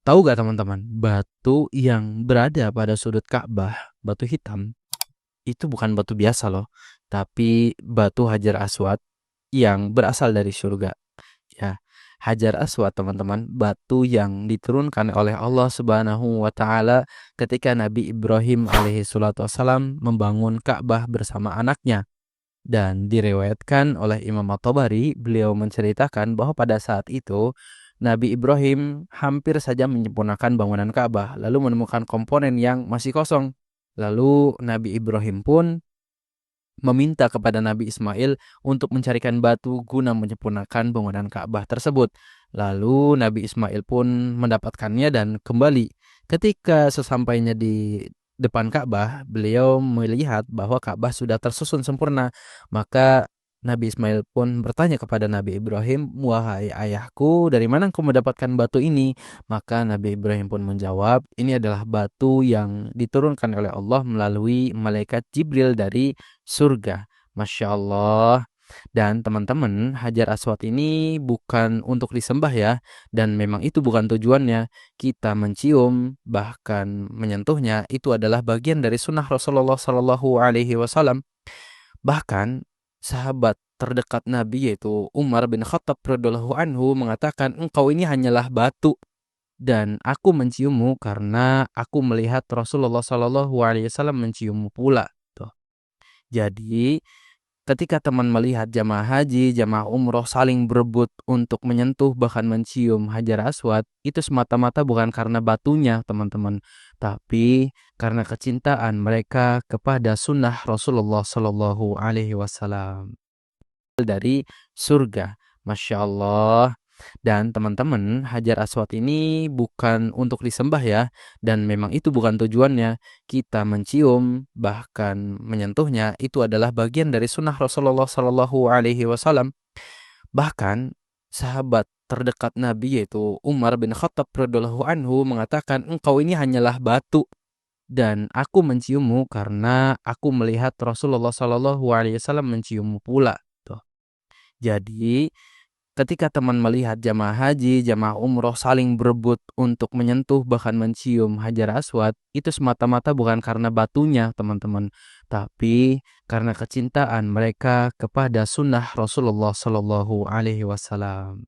Tahu gak teman-teman, batu yang berada pada sudut Ka'bah, batu hitam, itu bukan batu biasa loh, tapi batu Hajar Aswad yang berasal dari surga. Ya, Hajar Aswad teman-teman, batu yang diturunkan oleh Allah Subhanahu wa taala ketika Nabi Ibrahim alaihi salatu wassalam membangun Ka'bah bersama anaknya. Dan diriwayatkan oleh Imam At-Tabari, beliau menceritakan bahwa pada saat itu Nabi Ibrahim hampir saja menyempurnakan bangunan Ka'bah, lalu menemukan komponen yang masih kosong. Lalu Nabi Ibrahim pun meminta kepada Nabi Ismail untuk mencarikan batu guna menyempurnakan bangunan Ka'bah tersebut. Lalu Nabi Ismail pun mendapatkannya dan kembali. Ketika sesampainya di depan Ka'bah, beliau melihat bahwa Ka'bah sudah tersusun sempurna. Maka Nabi Ismail pun bertanya kepada Nabi Ibrahim, "Wahai ayahku, dari mana engkau mendapatkan batu ini?" Maka Nabi Ibrahim pun menjawab, "Ini adalah batu yang diturunkan oleh Allah melalui malaikat Jibril dari surga." Masya Allah. Dan teman-teman, Hajar Aswad ini bukan untuk disembah ya, dan memang itu bukan tujuannya. Kita mencium bahkan menyentuhnya itu adalah bagian dari sunnah Rasulullah Shallallahu Alaihi Wasallam. Bahkan sahabat terdekat Nabi yaitu Umar bin Khattab radhiyallahu anhu mengatakan, "Engkau ini hanyalah batu dan aku menciummu karena aku melihat Rasulullah Shallallahu Alaihi Wasallam menciummu pula." Tuh. Jadi ketika teman melihat jamaah haji, jamaah umroh saling berebut untuk menyentuh bahkan mencium Hajar Aswad, itu semata-mata bukan karena batunya teman-teman, tapi karena kecintaan mereka kepada sunnah Rasulullah Shallallahu Alaihi Wasallam dari surga. Masya Allah. Dan teman-teman, Hajar Aswad ini bukan untuk disembah ya, dan memang itu bukan tujuannya. Kita mencium bahkan menyentuhnya itu adalah bagian dari sunnah Rasulullah Shallallahu Alaihi Wasallam. Bahkan sahabat terdekat Nabi yaitu Umar bin Khattab radhiyallahu anhu mengatakan, "Engkau ini hanyalah batu dan aku menciummu karena aku melihat Rasulullah Shallallahu Alaihi Wasallam menciummu pula." Tuh. Jadi ketika teman melihat jamaah haji, jamaah umroh saling berebut untuk menyentuh bahkan mencium Hajar Aswad, itu semata-mata bukan karena batunya teman-teman, tapi karena kecintaan mereka kepada sunnah Rasulullah Shallallahu Alaihi Wasallam.